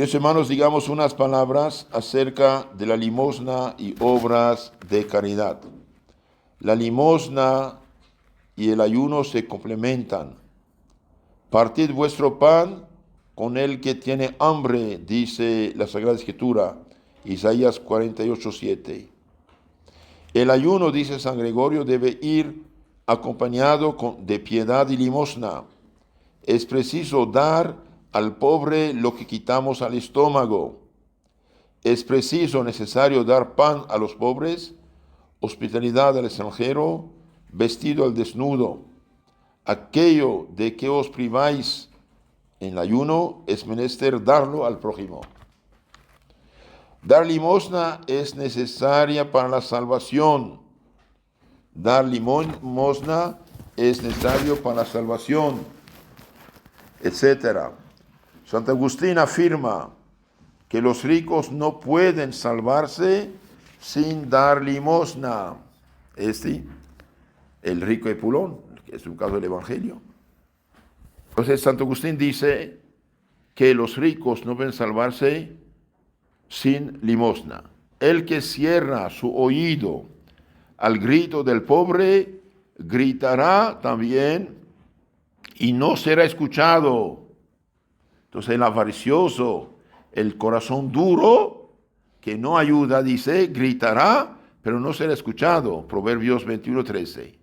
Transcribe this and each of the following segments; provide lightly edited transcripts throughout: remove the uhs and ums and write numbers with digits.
Queridos hermanos, digamos unas palabras acerca de la limosna y obras de caridad. La limosna y el ayuno se complementan. Partid vuestro pan con el que tiene hambre, dice la Sagrada Escritura, Isaías 48:7. El ayuno, dice San Gregorio, debe ir acompañado de piedad y limosna. Es preciso dar al pobre lo que quitamos al estómago. Es necesario dar pan a los pobres, hospitalidad al extranjero, vestido al desnudo. Aquello de que os priváis en el ayuno es menester darlo al prójimo. Dar limosna es necesaria para la salvación. Dar limosna es necesario para la salvación, etc. Santo Agustín afirma que los ricos no pueden salvarse sin dar limosna. El rico Epulón, que es un caso del Evangelio. Entonces Santo Agustín dice que los ricos no pueden salvarse sin limosna. El que cierra su oído al grito del pobre, gritará también y no será escuchado. Entonces el avaricioso, el corazón duro, que no ayuda, dice, gritará, pero no será escuchado. Proverbios 21:13.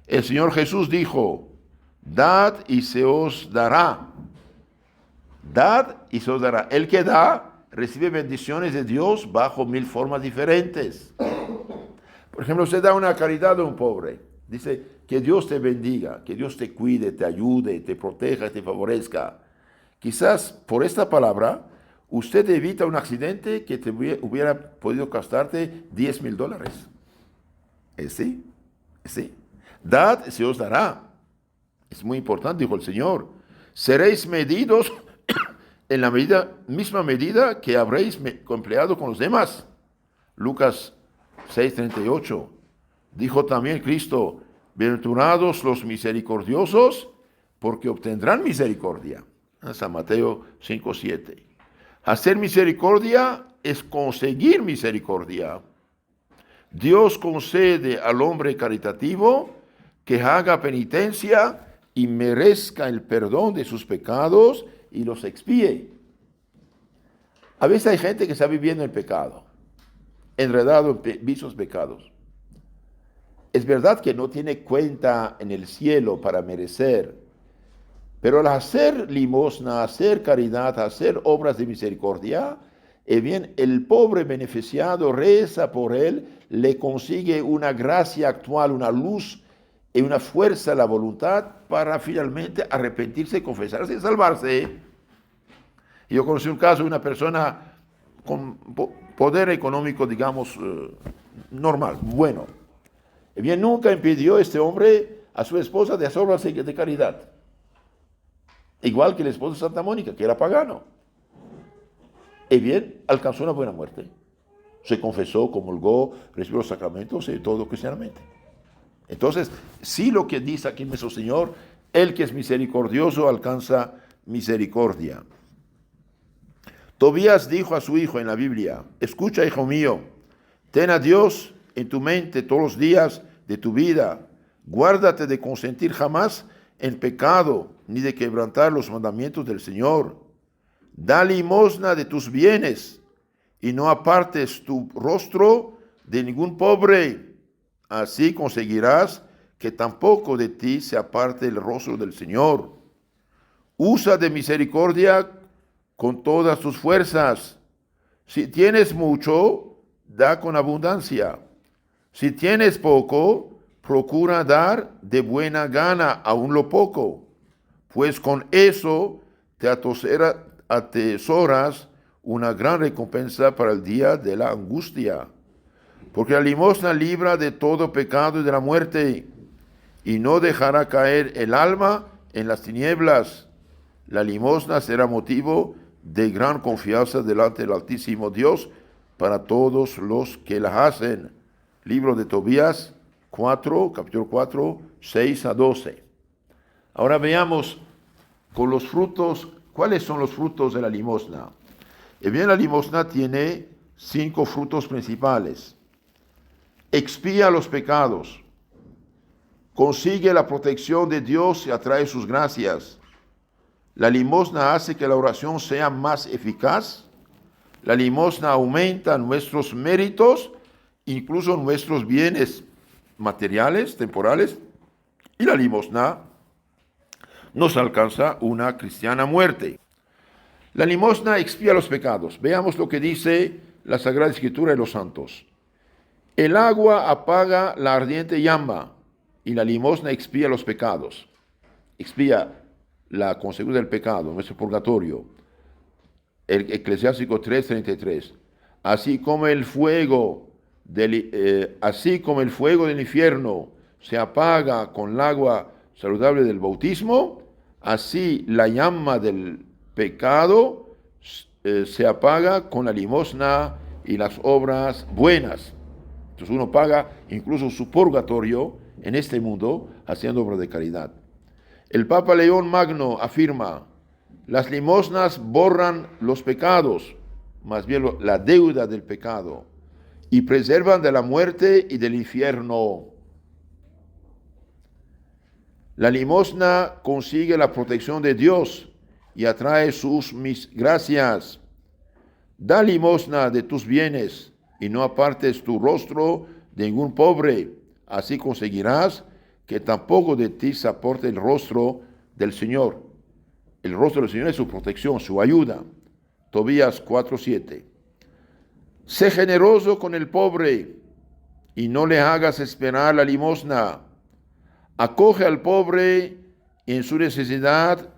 El Señor Jesús dijo, dad y se os dará. Dad y se os dará. El que da recibe bendiciones de Dios bajo 1000 formas diferentes. Por ejemplo, usted da una caridad a un pobre. Dice, que Dios te bendiga, que Dios te cuide, te ayude, te proteja, te favorezca. Quizás por esta palabra usted evita un accidente que te hubiera podido costarte $10,000. ¿Sí? Dad, se os dará. Es muy importante, dijo el Señor. Seréis medidos en la misma medida que habréis empleado con los demás. Lucas 6:38. Dijo también Cristo, bienaventurados los misericordiosos, porque obtendrán misericordia. San Mateo 5:7. Hacer misericordia es conseguir misericordia. Dios concede al hombre caritativo que haga penitencia y merezca el perdón de sus pecados y los expíe. A veces hay gente que está viviendo en pecado, enredado en vicios pecados. Es verdad que no tiene cuenta en el cielo para merecer, pero al hacer limosna, hacer caridad, hacer obras de misericordia, bien, el pobre beneficiado reza por él, le consigue una gracia actual, una luz y una fuerza a la voluntad para finalmente arrepentirse, confesarse y salvarse. Yo conocí un caso de una persona con poder económico, digamos, normal, bueno. Bien, nunca impidió este hombre a su esposa de hacer obras de caridad. Igual que el esposo de Santa Mónica, que era pagano. Y bien, alcanzó una buena muerte. Se confesó, comulgó, recibió los sacramentos y todo cristianamente. Entonces, sí, lo que dice aquí nuestro Señor, el que es misericordioso alcanza misericordia. Tobías dijo a su hijo en la Biblia, escucha, hijo mío, ten a Dios en tu mente todos los días de tu vida. Guárdate de consentir jamás en pecado, ni de quebrantar los mandamientos del Señor. Da limosna de tus bienes, y no apartes tu rostro de ningún pobre. Así conseguirás que tampoco de ti se aparte el rostro del Señor. Usa de misericordia con todas tus fuerzas. Si tienes mucho, da con abundancia. Si tienes poco, procura dar de buena gana aún lo poco, pues con eso te atesoras una gran recompensa para el día de la angustia. Porque la limosna libra de todo pecado y de la muerte, y no dejará caer el alma en las tinieblas. La limosna será motivo de gran confianza delante del Altísimo Dios para todos los que la hacen. Libro de Tobías 4, capítulo 4, 6-12. Ahora veamos con los frutos, ¿cuáles son los frutos de la limosna? bien, la limosna tiene 5 frutos principales. Expía los pecados, consigue la protección de Dios y atrae sus gracias. La limosna hace que la oración sea más eficaz. La limosna aumenta nuestros méritos, incluso nuestros bienes materiales, temporales. Y la limosna nos alcanza una cristiana muerte. La limosna expía los pecados. Veamos lo que dice la Sagrada Escritura de los santos. El agua apaga la ardiente llama y la limosna expía los pecados. Expía la consecuencia del pecado, nuestro purgatorio. El Eclesiástico 3:33. Así como el fuego del infierno se apaga con el agua saludable del bautismo, así la llama del pecado se apaga con la limosna y las obras buenas. Entonces uno paga incluso su purgatorio en este mundo haciendo obras de caridad. El Papa León Magno afirma: las limosnas borran los pecados, más bien la deuda del pecado, y preservan de la muerte y del infierno. La limosna consigue la protección de Dios y atrae sus gracias. Da limosna de tus bienes y no apartes tu rostro de ningún pobre. Así conseguirás que tampoco de ti se aparte el rostro del Señor. El rostro del Señor es su protección, su ayuda. Tobías 4:7. Sé generoso con el pobre y no le hagas esperar la limosna. Acoge al pobre en su necesidad,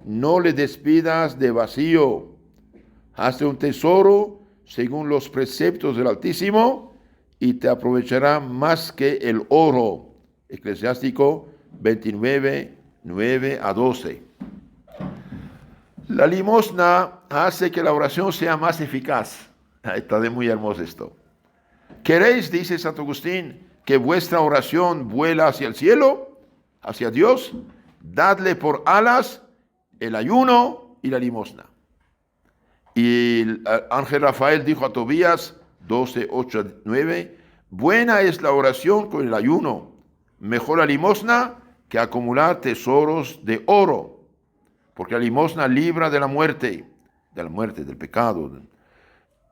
no le despidas de vacío. Hazte un tesoro según los preceptos del Altísimo y te aprovechará más que el oro. Eclesiástico 29:9-12. La limosna hace que la oración sea más eficaz. Está muy hermoso esto. ¿Queréis, dice Santo Agustín, que vuestra oración vuela hacia el cielo, hacia Dios? Dadle por alas el ayuno y la limosna. Y el ángel Rafael dijo a Tobías 12:8-9, buena es la oración con el ayuno, mejor la limosna que acumular tesoros de oro, porque la limosna libra de la muerte, del pecado,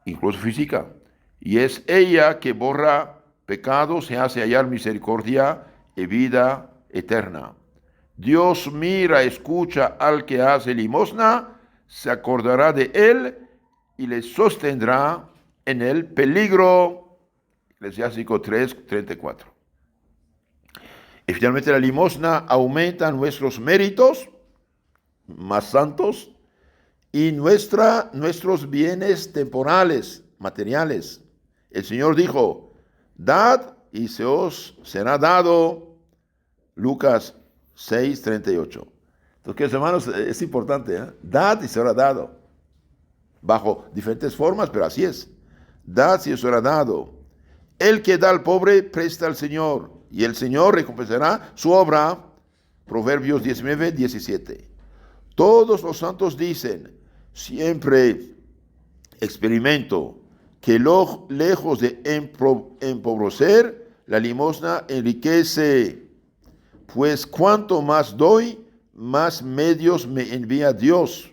incluso física, y es ella que borra pecados y hace hallar misericordia y vida eterna. Dios mira, escucha al que hace limosna, se acordará de él y le sostendrá en el peligro. Eclesiástico 3:34. Y finalmente la limosna aumenta nuestros méritos más santos y nuestros bienes temporales, materiales. El Señor dijo: dad y se os será dado. Lucas 6:38. Entonces, hermanos, es importante, ¿eh? Dad y será dado. Bajo diferentes formas, pero así es. Dad y será dado. El que da al pobre presta al Señor, y el Señor recompensará su obra. Proverbios 19:17. Todos los santos dicen: siempre experimento que lejos de empobrecer, la limosna enriquece, pues cuanto más doy, más medios me envía Dios.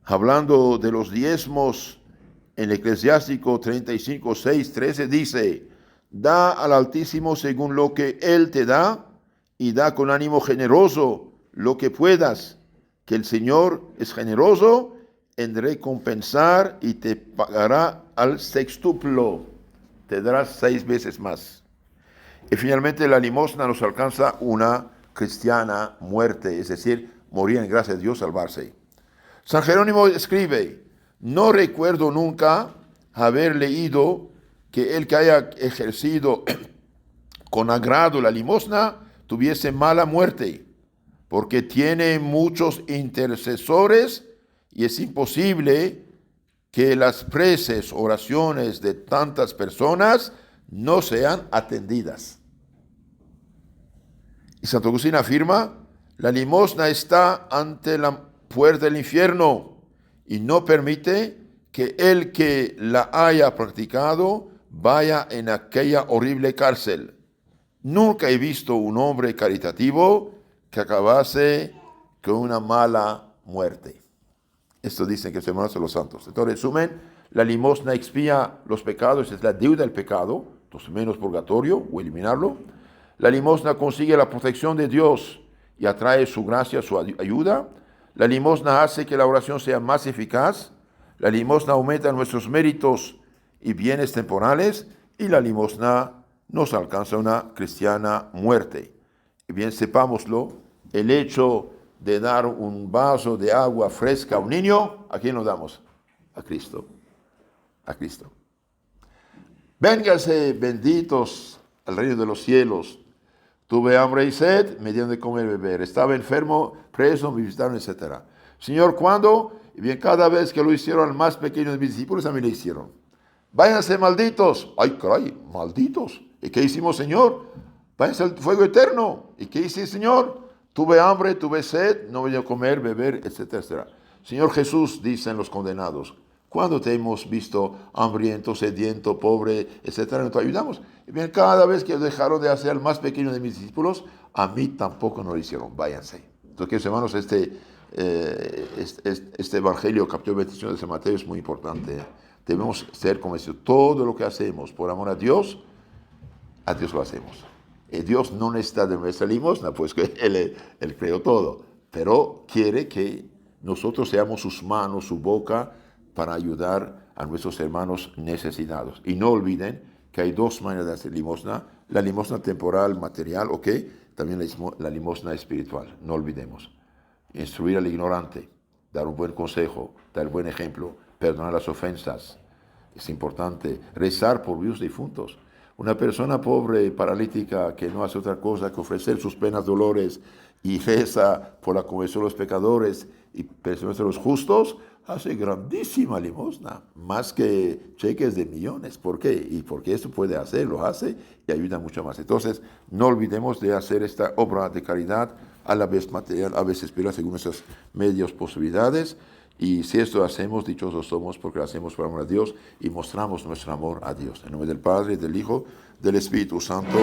Hablando de los diezmos, en Eclesiástico 35:6-13 dice: da al Altísimo según lo que Él te da, y da con ánimo generoso lo que puedas, que el Señor es generoso en recompensar y te pagará al sextuplo, te dará 6 veces más. Y finalmente la limosna nos alcanza una cristiana muerte, es decir, morir en gracia de Dios, salvarse. San Jerónimo escribe: no recuerdo nunca haber leído que el que haya ejercido con agrado la limosna tuviese mala muerte, porque tiene muchos intercesores y es imposible que las preces, oraciones de tantas personas no sean atendidas. Y Santo Agustín afirma: la limosna está ante la puerta del infierno y no permite que el que la haya practicado vaya en aquella horrible cárcel. Nunca he visto un hombre caritativo que acabase con una mala muerte. Esto dicen que se hermanos de los santos. Entonces, resumen, la limosna expía los pecados, es la deuda del pecado, entonces menos purgatorio o eliminarlo. La limosna consigue la protección de Dios y atrae su gracia, su ayuda. La limosna hace que la oración sea más eficaz. La limosna aumenta nuestros méritos y bienes temporales. Y la limosna nos alcanza una cristiana muerte. Y bien, sepámoslo, el hecho de dar un vaso de agua fresca a un niño, ¿a quién lo damos? A Cristo. A Cristo. Vénganse benditos al reino de los cielos. Tuve hambre y sed, me dieron de comer y beber. Estaba enfermo, preso, me visitaron, etc. Señor, ¿cuándo? Y bien, cada vez que lo hicieron al más pequeño de mis discípulos, a mí le hicieron. Váyanse malditos. Ay, caray, malditos. ¿Y qué hicimos, Señor? Váyanse al fuego eterno. ¿Y qué hice, Señor? Tuve hambre, tuve sed, no me dio comer, beber, etc., etc. Señor Jesús, dicen los condenados, ¿cuándo te hemos visto hambriento, sediento, pobre, etcétera? ¿No te ayudamos? Y bien, cada vez que dejaron de hacer al más pequeño de mis discípulos, a mí tampoco no lo hicieron. Váyanse. Entonces, queridos hermanos, este evangelio, capítulo 25 de San Mateo, es muy importante. Debemos ser convencidos. Todo lo que hacemos por amor a Dios lo hacemos. Dios no necesita de nuestra limosna, pues que Él creó todo. Pero quiere que nosotros seamos sus manos, su boca, para ayudar a nuestros hermanos necesitados. Y no olviden que hay dos maneras de hacer limosna. La limosna temporal, material, ok. También la limosna espiritual. No olvidemos. Instruir al ignorante, dar un buen consejo, dar buen ejemplo, perdonar las ofensas. Es importante. Rezar por vivos difuntos. Una persona pobre, paralítica, que no hace otra cosa que ofrecer sus penas, dolores, y reza por la conversión de los pecadores y personas de los justos, hace grandísima limosna, más que cheques de millones. ¿Por qué? Y porque esto puede hacer, lo hace y ayuda mucho más. Entonces, no olvidemos de hacer esta obra de caridad, a la vez material, a veces espiritual, según nuestras medios posibilidades. Y si esto hacemos, dichosos somos porque lo hacemos por amor a Dios y mostramos nuestro amor a Dios. En nombre del Padre, del Hijo, del Espíritu Santo.